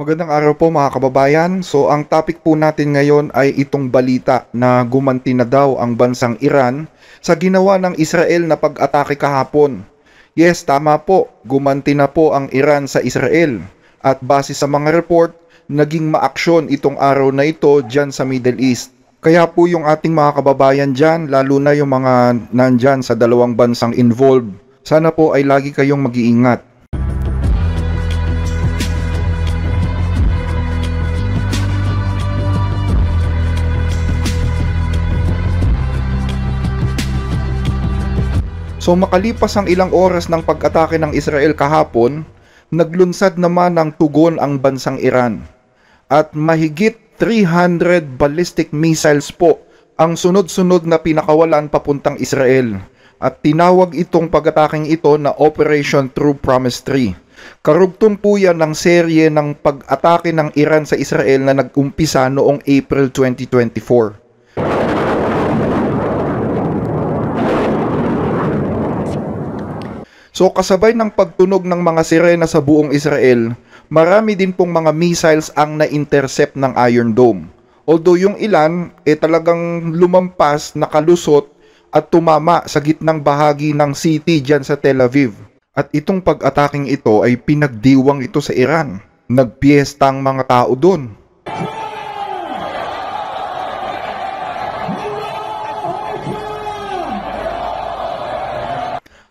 Magandang araw po mga kababayan. So ang topic po natin ngayon ay itong balita na gumanti na daw ang bansang Iran sa ginawa ng Israel na pag-atake kahapon. Yes, tama po. Gumanti na po ang Iran sa Israel. At base sa mga report, naging maaksyon itong araw na ito dyan sa Middle East. Kaya po yung ating mga kababayan dyan, lalo na yung mga nandyan sa dalawang bansang involved, sana po ay lagi kayong mag-iingat. So makalipas ang ilang oras ng pag-atake ng Israel kahapon, naglunsad naman ng tugon ang bansang Iran. At mahigit 300 ballistic missiles po ang sunod-sunod na pinakawalan papuntang Israel. At tinawag itong pag-ataking ito na Operation True Promise 3. Karugtong po yan ng serye ng pag-atake ng Iran sa Israel na nag-umpisa noong April 2024. So kasabay ng pagtunog ng mga sirena sa buong Israel, marami din pong mga missiles ang na-intercept ng Iron Dome. Although yung ilan talagang lumampas, nakalusot at tumama sa gitnang bahagi ng city dyan sa Tel Aviv. At itong pag-ataking ito ay pinagdiwang ito sa Iran. Nagpiesta ang mga tao doon.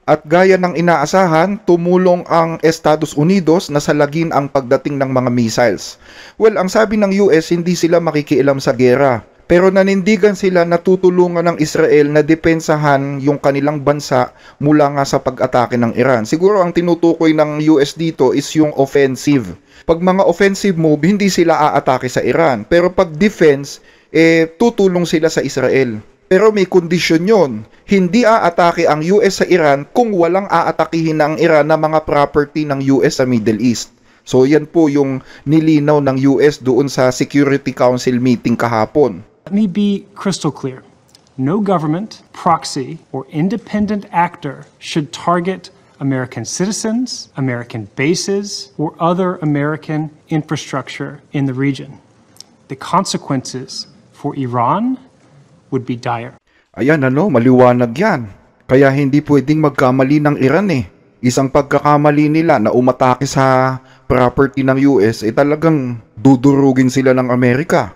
At gaya ng inaasahan, tumulong ang Estados Unidos na salagin ang pagdating ng mga missiles. Well, ang sabi ng US, hindi sila makikialam sa gera. Pero nanindigan sila na tutulungan ng Israel na depensahan yung kanilang bansa mula nga sa pag-atake ng Iran. Siguro ang tinutukoy ng US dito is yung offensive. Pag mga offensive move, hindi sila aatake sa Iran. Pero pag defense, tutulong sila sa Israel. Pero may kondisyon yon. Hindi aatake ang US sa Iran kung walang aatakihin ng Iran na mga property ng US sa Middle East. So yan po yung nilinaw ng US doon sa Security Council meeting kahapon. Let me be crystal clear. No government, proxy, or independent actor should target American citizens, American bases, or other American infrastructure in the region. The consequences for Iran would be dire. Ayan maliwanag yan. Kaya hindi pwedeng magkamali ng Iran Isang pagkakamali nila na umatake sa property ng US talagang dudurugin sila ng Amerika.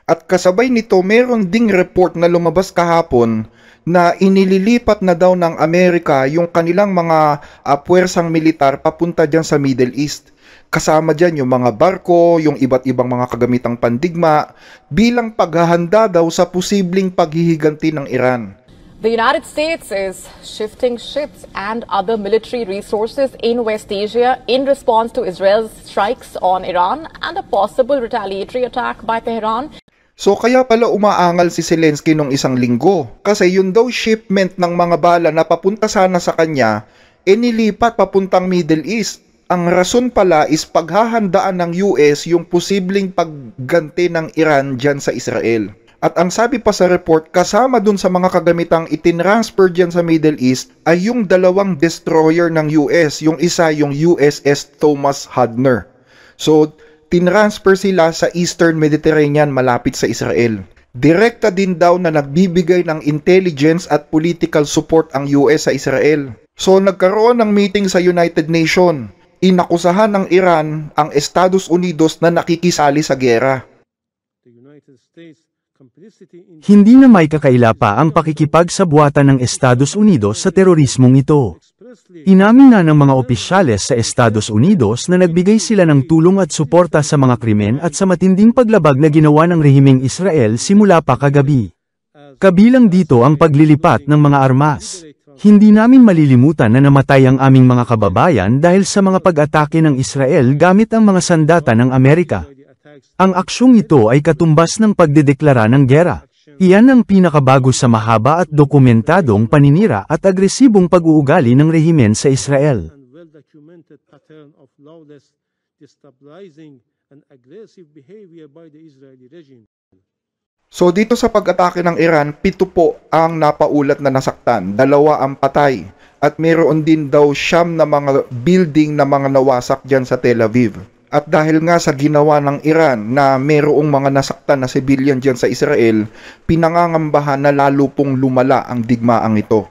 At kasabay nito meron ding report na lumabas kahapon na inililipat na daw ng Amerika yung kanilang mga puwersang militar papunta dyan sa Middle East. Kasama dyan yung mga barko, yung iba't ibang mga kagamitang pandigma, bilang paghahanda daw sa posibleng paghihiganti ng Iran. The United States is shifting ships and other military resources in West Asia in response to Israel's strikes on Iran and a possible retaliatory attack by Tehran. So kaya pala umaangal si Zelensky nung isang linggo. Kasi yun daw shipment ng mga bala na papunta sana sa kanya, nilipat papuntang Middle East. Ang rason pala is paghahandaan ng US yung posibleng pagganti ng Iran dyan sa Israel. At ang sabi pa sa report, kasama dun sa mga kagamitang itinransfer dyan sa Middle East ay yung dalawang destroyer ng US. Yung isa yung USS Thomas Hudner. So, tinransfer sila sa Eastern Mediterranean malapit sa Israel. Direkta din daw na nagbibigay ng intelligence at political support ang US sa Israel. So, nagkaroon ng meeting sa United Nations. Inakusahan ng Iran ang Estados Unidos na nakikisali sa gera. Hindi na may kakaila pa ang pakikipagsabuatan ng Estados Unidos sa terorismong ito. Inamin na ng mga opisyales sa Estados Unidos na nagbigay sila ng tulong at suporta sa mga krimen at sa matinding paglabag na ginawa ng rehimeng Israel simula pa kagabi. Kabilang dito ang paglilipat ng mga armas. Hindi namin malilimutan na namatay ang aming mga kababayan dahil sa mga pag-atake ng Israel gamit ang mga sandata ng Amerika. Ang aksyong ito ay katumbas ng pagdedeklara ng gera. Iyan ang pinakabago sa mahaba at dokumentadong paninira at agresibong pag-uugali ng rehimen sa Israel. So dito sa pag-atake ng Iran, 7 po ang napaulat na nasaktan, 2 ang patay, at mayroon din daw 9 na mga building na mga nawasak dyan sa Tel Aviv. At dahil nga sa ginawa ng Iran na mayroong mga nasaktan na civilian dyan sa Israel, pinangangambahan na lalo pong lumala ang digmaang ito.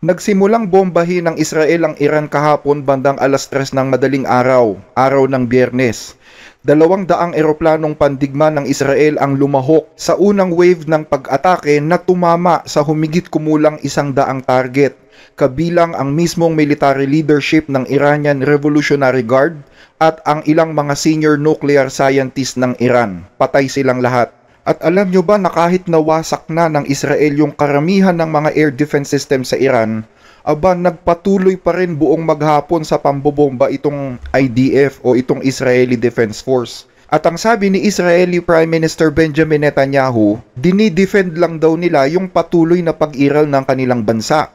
Nagsimulang bombahin ng Israel ang Iran kahapon bandang alas 3 ng madaling araw ng Biyernes. 200 eroplanong pandigma ng Israel ang lumahok sa unang wave ng pag-atake na tumama sa humigit kumulang 100 target, kabilang ang mismong military leadership ng Iranian Revolutionary Guard at ang ilang mga senior nuclear scientists ng Iran. Patay silang lahat. At alam nyo ba na kahit nawasak na ng Israel yung karamihan ng mga air defense system sa Iran, nagpatuloy pa rin buong maghapon sa pambobomba itong IDF o itong Israeli Defense Force. At ang sabi ni Israeli Prime Minister Benjamin Netanyahu, dinidefend lang daw nila yung patuloy na pag-iral ng kanilang bansa.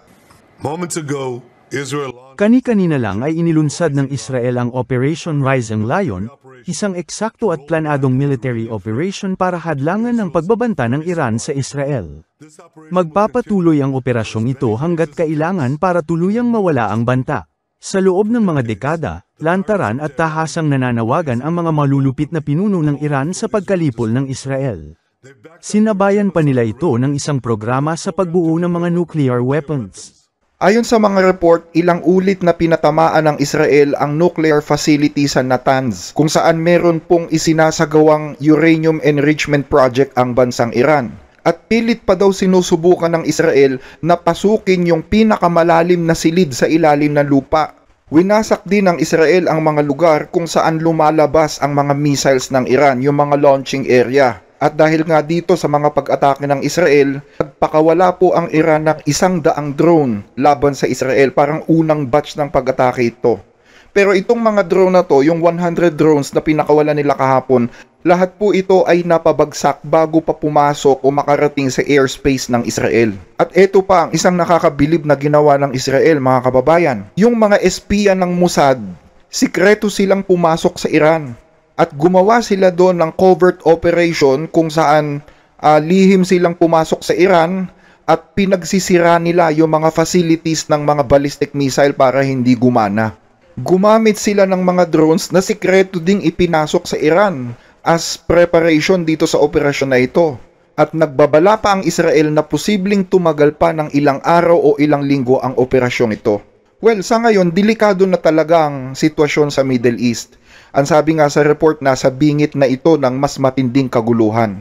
Moments ago, Israel... Kani-kanina lang ay inilunsad ng Israel ang Operation Rising Lion, isang eksakto at planadong military operation para hadlangan ng pagbabanta ng Iran sa Israel. Magpapatuloy ang operasyong ito hanggat kailangan para tuluyang mawala ang banta. Sa loob ng mga dekada, lantaran at tahasang nananawagan ang mga malulupit na pinuno ng Iran sa pagkalipol ng Israel. Sinabayan pa nila ito ng isang programa sa pagbuo ng mga nuclear weapons. Ayon sa mga report, ilang ulit na pinatamaan ng Israel ang nuclear facility sa Natanz, kung saan meron pong isinasagawang uranium enrichment project ang bansang Iran. At pilit pa daw sinusubukan ng Israel na pasukin yung pinakamalalim na silid sa ilalim ng lupa. Winasak din ng Israel ang mga lugar kung saan lumalabas ang mga missiles ng Iran, yung mga launching area. At dahil nga dito sa mga pag-atake ng Israel, nagpakawala po ang Iran ng 100 drone laban sa Israel, parang unang batch ng pag-atake ito. Pero itong mga drone na to, yung 100 drones na pinakawala nila kahapon, lahat po ito ay napabagsak bago pa pumasok o makarating sa airspace ng Israel. At ito pa ang isang nakakabilib na ginawa ng Israel, mga kababayan. Yung mga espiya ng Mossad, sikreto silang pumasok sa Iran. At gumawa sila doon ng covert operation kung saan lihim silang pumasok sa Iran at pinagsisira nila yung mga facilities ng mga ballistic missile para hindi gumana. Gumamit sila ng mga drones na sikreto ding ipinasok sa Iran as preparation dito sa operasyon na ito. At nagbabala pa ang Israel na posibleng tumagal pa ng ilang araw o ilang linggo ang operasyong ito. Well, sa ngayon, delikado na talaga ang sitwasyon sa Middle East. Ang sabi nga sa report, nasa bingit na ito ng mas matinding kaguluhan.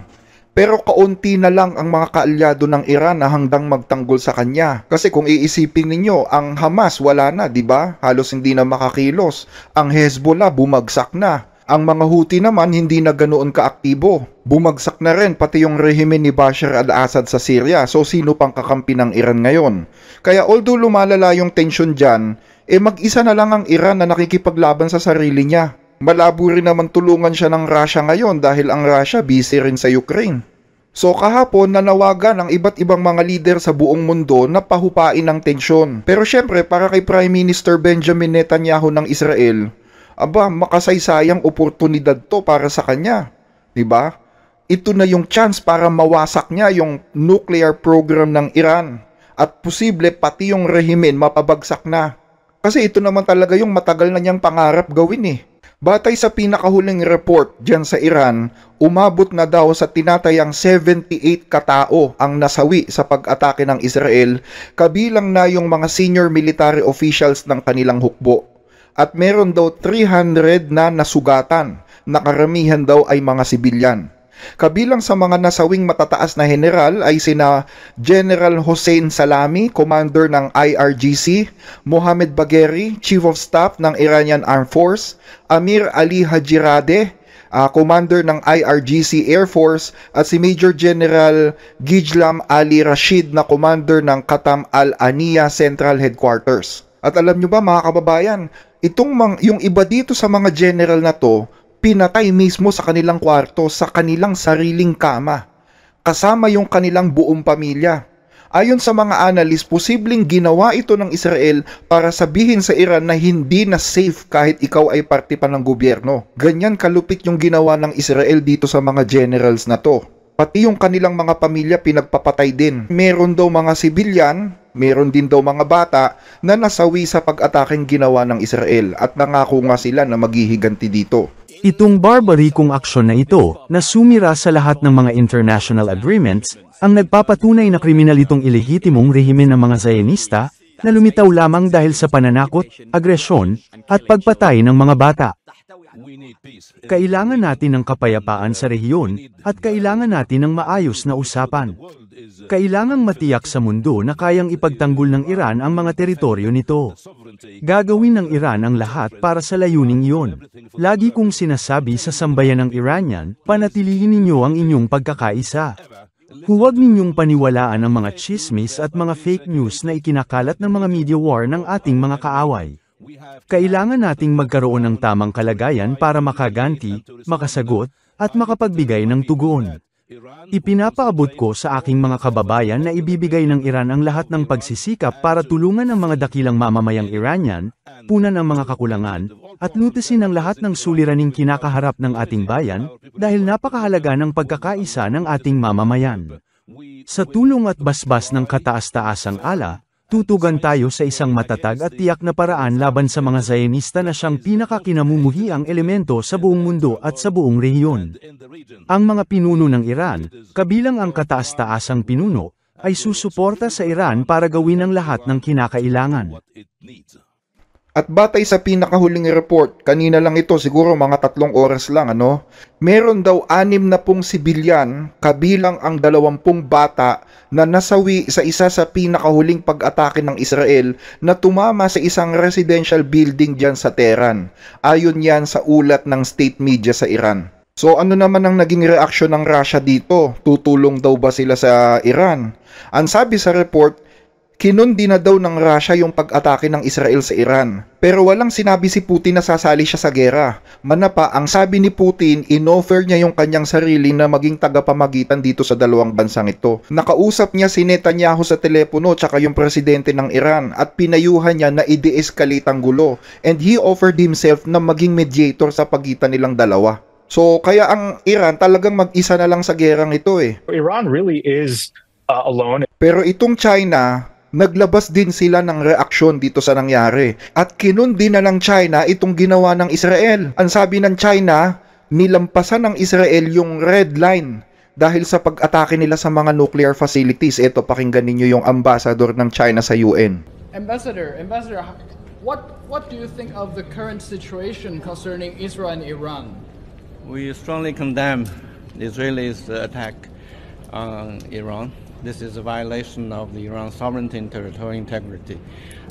Pero kaunti na lang ang mga kaalyado ng Iran na hanggang magtanggol sa kanya. Kasi kung iisipin ninyo, ang Hamas wala na, di ba? Halos hindi na makakilos. Ang Hezbollah bumagsak na. Ang mga Houthi naman hindi na ganoon kaaktibo. Bumagsak na rin pati yung rehime ni Bashar al-Assad sa Syria. So sino pang kakampi ng Iran ngayon? Kaya although lumalala yung tension dyan, mag-isa na lang ang Iran na nakikipaglaban sa sarili niya. Malabo rin naman tulungan siya ng Russia ngayon dahil ang Russia busy rin sa Ukraine. So kahapon nanawagan ang iba't ibang mga lider sa buong mundo na pahupain ang tensyon. Pero syempre para kay Prime Minister Benjamin Netanyahu ng Israel, makasaysayang oportunidad to para sa kanya. Diba? Ito na yung chance para mawasak niya yung nuclear program ng Iran. At posible pati yung rehimen mapabagsak na. Kasi ito naman talaga yung matagal na niyang pangarap gawin eh. Batay sa pinakahuling report dyan sa Iran, umabot na daw sa tinatayang 78 katao ang nasawi sa pag-atake ng Israel, kabilang na yung mga senior military officials ng kanilang hukbo. At meron daw 300 na nasugatan, na karamihan daw ay mga sibilyan. Kabilang sa mga nasawing matataas na general ay sina General Hossein Salami, Commander ng IRGC, Mohammad Bagheri, Chief of Staff ng Iranian Armed Force, Amir Ali Hajirade, Commander ng IRGC Air Force, at si Major General Gijlam Ali Rashid na Commander ng Qatam Al-Aniya Central Headquarters. At alam nyo ba mga kababayan, yung iba dito sa mga general na to, pinatay mismo sa kanilang kwarto, sa kanilang sariling kama, kasama yung kanilang buong pamilya. Ayon sa mga analyst, posibleng ginawa ito ng Israel para sabihin sa Iran na hindi na safe kahit ikaw ay parte pa ng gobyerno. Ganyan kalupit yung ginawa ng Israel dito sa mga generals na to. Pati yung kanilang mga pamilya pinagpapatay din. Meron daw mga sibilyan Meron din daw mga bata na nasawi sa pag-ataking ginawa ng Israel at nangako nga sila na maghihiganti dito. Itong barbarikong aksyon na ito, na sumira sa lahat ng mga international agreements, ang nagpapatunay na kriminal itong ilehitimong rehimen ng mga Zionista, na lumitaw lamang dahil sa pananakot, agresyon, at pagpatay ng mga bata. Kailangan natin ng kapayapaan sa rehiyon, at kailangan natin ng maayos na usapan. Kailangang matiyak sa mundo na kayang ipagtanggol ng Iran ang mga teritoryo nito. Gagawin ng Iran ang lahat para sa layuning iyon. Lagi kong sinasabi sa sambayan ng Iranian, panatilihin ninyo ang inyong pagkakaisa. Huwag ninyong paniwalaan ang mga chismis at mga fake news na ikinakalat ng mga media war ng ating mga kaaway. Kailangan nating magkaroon ng tamang kalagayan para makaganti, makasagot, at makapagbigay ng tugon. Ipinapaabot ko sa aking mga kababayan na ibibigay ng Iran ang lahat ng pagsisikap para tulungan ang mga dakilang mamamayang Iranian, punan ang mga kakulangan, at lutasin ang lahat ng suliraning kinakaharap ng ating bayan, dahil napakahalaga ng pagkakaisa ng ating mamamayan. Sa tulong at basbas ng kataas-taasang ala, tutugan tayo sa isang matatag at tiyak na paraan laban sa mga Zionista na siyang pinakakinamumuhiang elemento sa buong mundo at sa buong rehiyon. Ang mga pinuno ng Iran, kabilang ang kataas-taasang pinuno, ay susuporta sa Iran para gawin ang lahat ng kinakailangan. At batay sa pinakahuling report, kanina lang ito, siguro mga 3 oras lang, meron daw 60 sibilyan, kabilang ang 20 bata na nasawi sa isa sa pinakahuling pag-atake ng Israel na tumama sa isang residential building dyan sa Tehran. Ayon yan sa ulat ng state media sa Iran. So ano naman ang naging reaksyon ng Russia dito? Tutulong daw ba sila sa Iran? Ang sabi sa report, kinundi na daw ng Russia yung pag-atake ng Israel sa Iran. Pero walang sinabi si Putin na sasali siya sa gera. Manapa, ang sabi ni Putin, inoffer niya yung kanyang sarili na maging tagapamagitan dito sa dalawang bansang ito. Nakausap niya si Netanyahu sa telepono tsaka yung presidente ng Iran at pinayuhan niya na i-de-escalate ang gulo. And he offered himself na maging mediator sa pagitan nilang dalawa. So kaya ang Iran talagang mag-isa na lang sa gerang ito eh. Iran really is alone. Pero itong China, naglabas din sila ng reaksyon dito sa nangyari. At kinundi na ng China itong ginawa ng Israel. Ang sabi ng China, nilampasan ng Israel yung red line dahil sa pag-atake nila sa mga nuclear facilities. Ito, pakinggan ninyo yung ambassador ng China sa UN. Ambassador, what do you think of the current situation concerning Israel and Iran? We strongly condemn the Israelis' attack on Iran. This is a violation of the Iran's sovereignty and territorial integrity.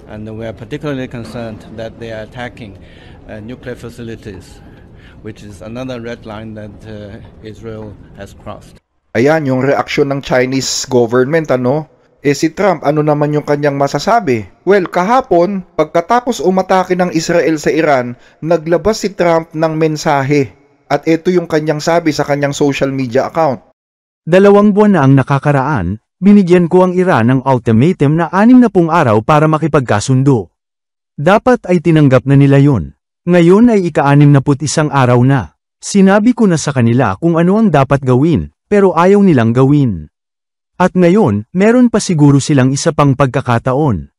And we are particularly concerned that they are attacking nuclear facilities, which is another red line that Israel has crossed. Ayan, yung reaksyon ng Chinese government, si Trump, ano naman yung kanyang masasabi? Well, kahapon, pagkatapos umatake ng Israel sa Iran, naglabas si Trump ng mensahe. At ito yung kanyang sabi sa kanyang social media account. 2 buwan na ang nakakaraan, binigyan ko ang Iran ng ultimatum na 60 araw para makipagkasundo. Dapat ay tinanggap na nila yun. Ngayon ay ika-61 araw na. Sinabi ko na sa kanila kung ano ang dapat gawin, pero ayaw nilang gawin. At ngayon, meron pa siguro silang isa pang pagkakataon.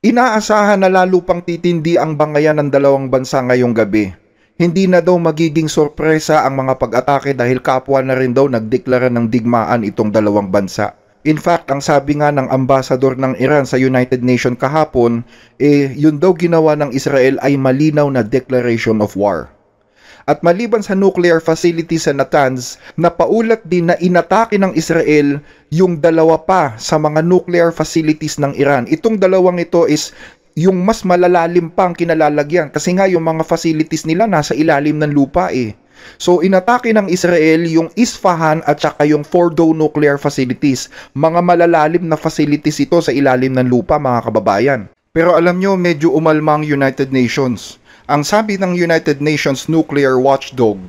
Inaasahan na lalo pang titindi ang bangayan ng dalawang bansa ngayong gabi. Hindi na daw magiging sorpresa ang mga pag-atake dahil kapwa na rin daw nagdeklara ng digmaan itong dalawang bansa. In fact, ang sabi nga ng ambassador ng Iran sa United Nations kahapon, yun daw ginawa ng Israel ay malinaw na declaration of war. At maliban sa nuclear facility sa Natanz, napaulat din na inatake ng Israel yung 2 pa sa mga nuclear facilities ng Iran. Itong 2 ito is yung mas malalalim pang kinalalagyan kasi nga yung mga facilities nila nasa ilalim ng lupa eh. So inatake ng Israel yung Isfahan at saka yung Fordow nuclear facilities. Mga malalalim na facilities ito sa ilalim ng lupa mga kababayan. Pero alam nyo, medyo umalma ang United Nations. Ang sabi ng United Nations Nuclear Watchdog,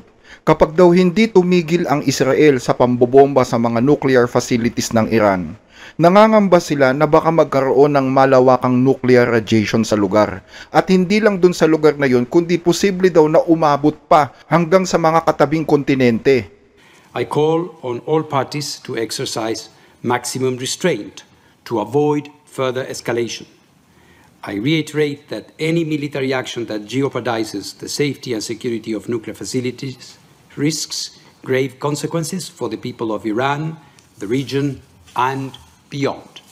kapag daw hindi tumigil ang Israel sa pambobomba sa mga nuclear facilities ng Iran, nangangamba sila na baka magkaroon ng malawakang nuclear radiation sa lugar. At hindi lang dun sa lugar na yun, kundi posible daw na umabot pa hanggang sa mga katabing kontinente. I call on all parties to exercise maximum restraint to avoid further escalation. I reiterate that any military action that jeopardizes the safety and security of nuclear facilities risks grave consequences for the people of Iran, the region, and beyond.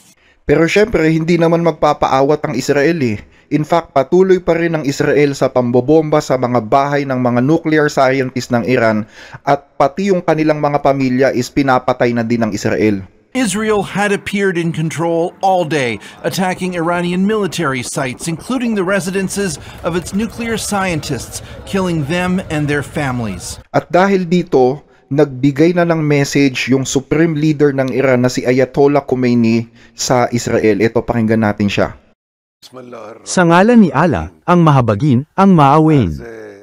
Pero syempre, hindi naman magpapaawat ang Israel eh. In fact, patuloy pa rin ang Israel sa pambobomba sa mga bahay ng mga nuclear scientists ng Iran at pati yung kanilang mga pamilya is pinapatay na din ng Israel. Israel had appeared in control all day, attacking Iranian military sites, including the residences of its nuclear scientists, killing them and their families. At dahil dito, nagbigay na ng message yung supreme leader ng Iran na si Ayatollah Khomeini sa Israel. Ito, pakinggan natin siya. Sa ngalan ni Allah, ang mahabagin, ang maawain.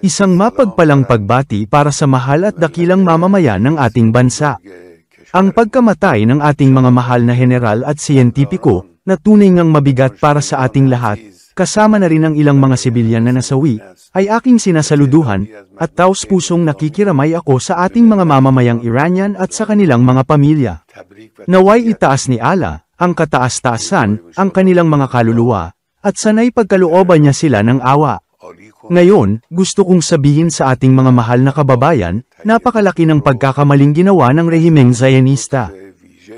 Isang mapagpalang pagbati para sa mahal at dakilang mamamayan ng ating bansa. Ang pagkamatay ng ating mga mahal na general at siyentipiko, na tunay ngang mabigat para sa ating lahat, kasama na rin ang ilang mga sibilyan na nasawi, ay aking sinasaluduhan, at taos-pusong nakikiramay ako sa ating mga mamamayang Iranian at sa kanilang mga pamilya. Naway itaas ni Allah, ang kataas-taasan, ang kanilang mga kaluluwa, at sanay pagkalooban niya sila ng awa. Ngayon, gusto kong sabihin sa ating mga mahal na kababayan, napakalaki ng pagkakamaling ginawa ng rehimeng Zionista.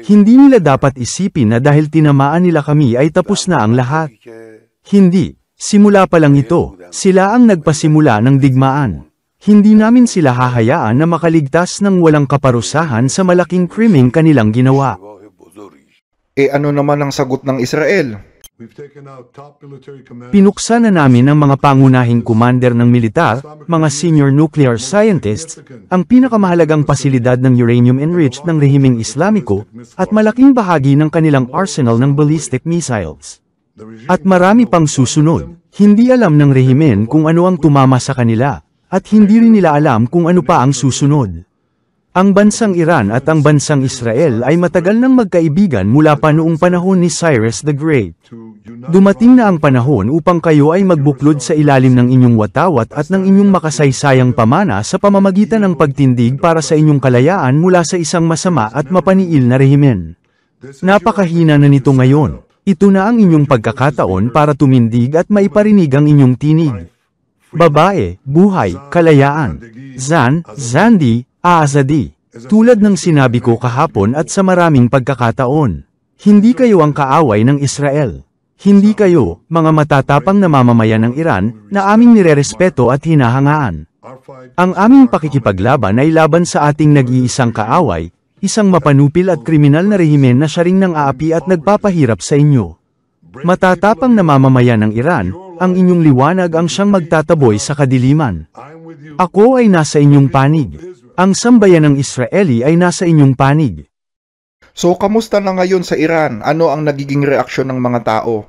Hindi nila dapat isipin na dahil tinamaan nila kami ay tapos na ang lahat. Hindi, simula pa lang ito, sila ang nagpasimula ng digmaan. Hindi namin sila hahayaan na makaligtas ng walang kaparusahan sa malaking krimeng kanilang ginawa. Ano naman ang sagot ng Israel? Pinuksan na namin ng mga pangunahing commander ng militar, mga senior nuclear scientists, ang pinakamahalagang pasilidad ng uranium-enriched ng rehimeng Islamiko, at malaking bahagi ng kanilang arsenal ng ballistic missiles. At marami pang susunod. Hindi alam ng rehimen kung ano ang tumama sa kanila, at hindi rin nila alam kung ano pa ang susunod. Ang bansang Iran at ang bansang Israel ay matagal nang magkaibigan mula pa noong panahon ni Cyrus the Great. Dumating na ang panahon upang kayo ay magbuklod sa ilalim ng inyong watawat at ng inyong makasaysayang pamana sa pamamagitan ng pagtindig para sa inyong kalayaan mula sa isang masama at mapaniil na rehimen. Napakahina na nito ngayon. Ito na ang inyong pagkakataon para tumindig at maiparinig ang inyong tinig. Babae, buhay, kalayaan. Zandi, Azadi. Tulad ng sinabi ko kahapon at sa maraming pagkakataon. Hindi kayo ang kaaway ng Israel. Hindi kayo, mga matatapang na mamamayan ng Iran, na aming nirerespeto at hinahangaan. Ang aming pakikipaglaban ay laban sa ating nag-iisang kaaway, isang mapanupil at kriminal na rehimen na siya ring nang-aapi at nagpapahirap sa inyo. Matatapang na mamamayan ng Iran, ang inyong liwanag ang siyang magtataboy sa kadiliman. Ako ay nasa inyong panig. Ang sambayan ng Israeli ay nasa inyong panig. So, kamusta na ngayon sa Iran? Ano ang nagiging reaksyon ng mga tao?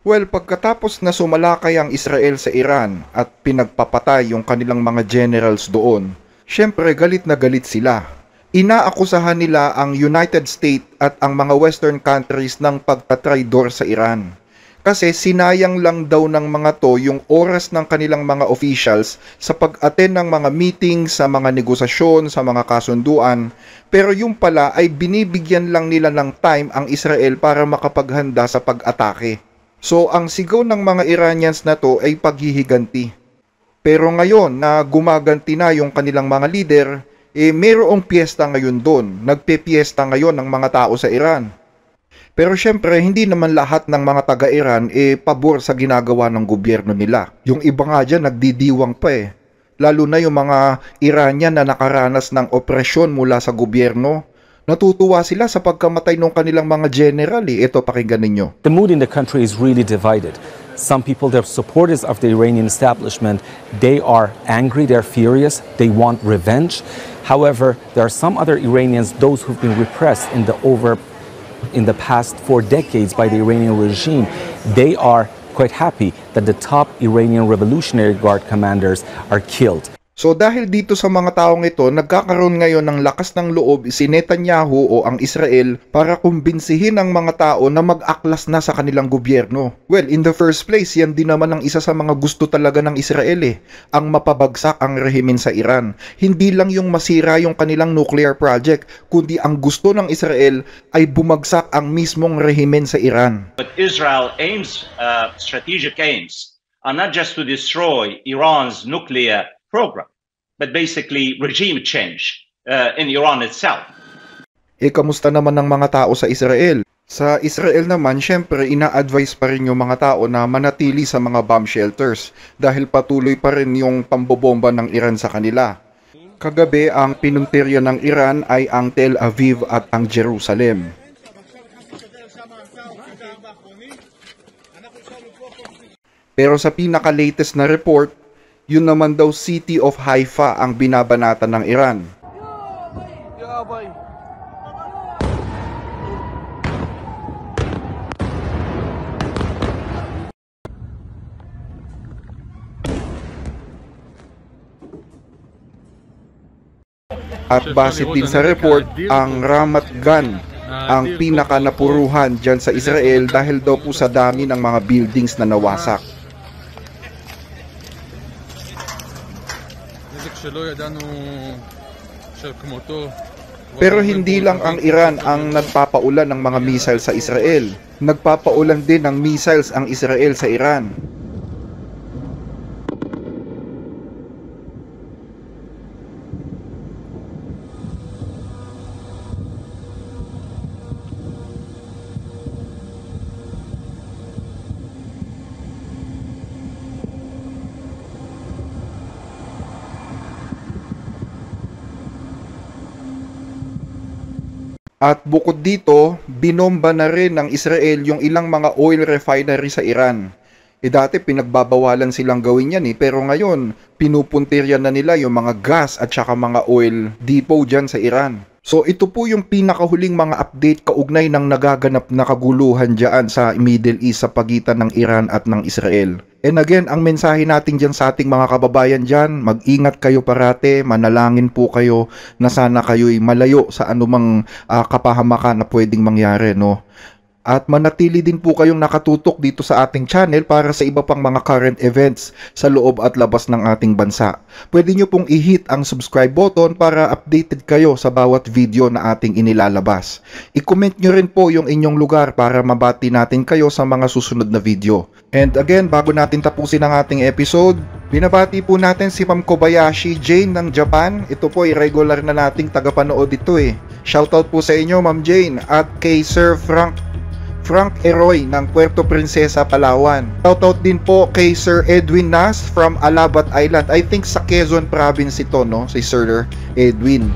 Well, pagkatapos na sumalakay ang Israel sa Iran at pinagpapatay yung kanilang mga generals doon, syempre galit na galit sila. Inaakusahan nila ang United States at ang mga Western countries ng pagtatraidor sa Iran. Kasi sinayang lang daw ng mga to yung oras ng kanilang mga officials sa pag-attend ng mga meetings, sa mga negosasyon, sa mga kasunduan. Pero yung pala ay binibigyan lang nila ng time ang Israel para makapaghanda sa pag-atake. So ang sigaw ng mga Iranians na to ay paghihiganti. Pero ngayon na gumaganti na yung kanilang mga leader, mayroong piyesta ngayon doon. Nagpe-piyesta ngayon ng mga tao sa Iran. Pero syempre, hindi naman lahat ng mga taga-Iran pabor sa ginagawa ng gobyerno nila. Yung iba nga dyan, nagdidiwang pa eh. Lalo na yung mga Iranian na nakaranas ng opresyon mula sa gobyerno. Natutuwa sila sa pagkamatay ng kanilang mga general eh. Ito, pakinggan ninyo. The mood in the country is really divided. Some people, they're supporters of the Iranian establishment. They are angry, they're furious, they want revenge. However, there are some other Iranians, those who've been repressed in the past 4 decades by the Iranian regime. They are quite happy that the top Iranian Revolutionary Guard commanders are killed. So dahil dito sa mga taong ito, nagkakaroon ngayon ng lakas ng loob si Netanyahu o ang Israel para kumbinsihin ang mga tao na mag-aklas na sa kanilang gobyerno. Well, in the first place, yan din naman ang isa sa mga gusto talaga ng Israel ang mapabagsak ang rehimen sa Iran. Hindi lang yung masira yung kanilang nuclear project, kundi ang gusto ng Israel ay bumagsak ang mismong rehimen sa Iran. But Israel strategic aims are not just to destroy Iran's nuclear program, but basically regime change in Iran itself. Kamusta naman ng mga tao sa Israel? Sa Israel naman, syempre, ina-advise pa rin yung mga tao na manatili sa mga bomb shelters dahil patuloy pa rin yung pambobomba ng Iran sa kanila. Kagabi, ang pinuntirya ng Iran ay ang Tel Aviv at ang Jerusalem. Pero sa pinaka-latest na report, yun naman daw City of Haifa ang binabanatan ng Iran. At base din sa report, ang Ramat Gan ang pinaka-napuruhan dyan sa Israel dahil daw po sa dami ng mga buildings na nawasak. Pero hindi lang ang Iran ang nagpapaulan ng mga missiles sa Israel. Nagpapaulan din ng missiles ang Israel sa Iran. At bukod dito, binomba na rin ng Israel yung ilang mga oil refinery sa Iran. Dati pinagbabawalan silang gawin yan pero ngayon pinupuntiryan na nila yung mga gas at saka mga oil depot dyan sa Iran. So ito po yung pinakahuling mga update kaugnay ng nagaganap na kaguluhan dyan sa Middle East sa pagitan ng Iran at ng Israel. And again, ang mensahe natin dyan sa ating mga kababayan dyan, mag-ingat kayo parate, manalangin po kayo na sana kayo'y malayo sa anumang kapahamakan na pwedeng mangyari, no? At manatili din po kayong nakatutok dito sa ating channel para sa iba pang mga current events sa loob at labas ng ating bansa. Pwede nyo pong i-hit ang subscribe button para updated kayo sa bawat video na ating inilalabas. I-comment nyo rin po yung inyong lugar para mabati natin kayo sa mga susunod na video. And again, bago natin tapusin ang ating episode, binabati po natin si Ma'am Kobayashi Jane ng Japan. Ito po ay regular na nating tagapanood ito Shoutout po sa inyo Ma'am Jane at kay Sir Frank Eroy ng Puerto Princesa, Palawan. Shoutout din po kay Sir Edwin Nas from Alabat Island. I think sa Quezon Province ito, no? Si Sir Edwin.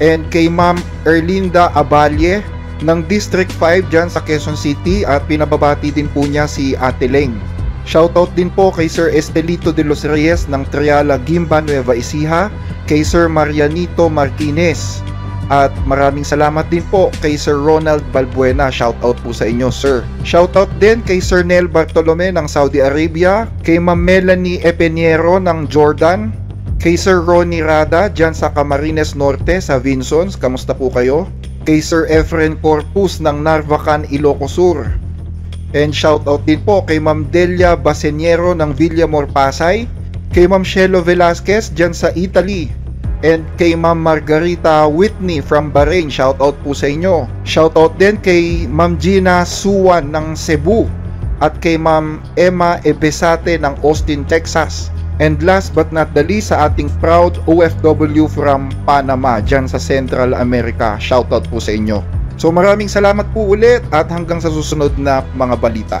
And kay Ma'am Erlinda Abalye ng District 5 dyan sa Quezon City at pinababati din po niya si Ate Leng. Shoutout din po kay Sir Estelito de los Reyes ng Triala, Gimba, Nueva Ecija, kay Sir Marianito Martinez. At maraming salamat din po kay Sir Ronald Balbuena. Shoutout po sa inyo, sir. Shoutout din kay Sir Nel Bartolome ng Saudi Arabia, kay Ma'am Melanie Epeniero ng Jordan, kay Sir Ronnie Rada dyan sa Camarines Norte sa Vinsons. Kamusta po kayo? Kay Sir Efren Corpus ng Narvacan, Ilocos Sur. And shoutout din po kay Ma'am Delia Baseniero ng Villamor, Pasay, kay Ma'am Shelo Velasquez dyan sa Italy, and kay Ma'am Margarita Whitney from Bahrain. Shoutout po sa inyo. Shoutout din kay Ma'am Gina Suwan ng Cebu at kay Ma'am Emma Ebesate ng Austin, Texas. And last but not the least, sa ating proud OFW from Panama dyan sa Central America. Shoutout po sa inyo. So maraming salamat po ulit at hanggang sa susunod na mga balita.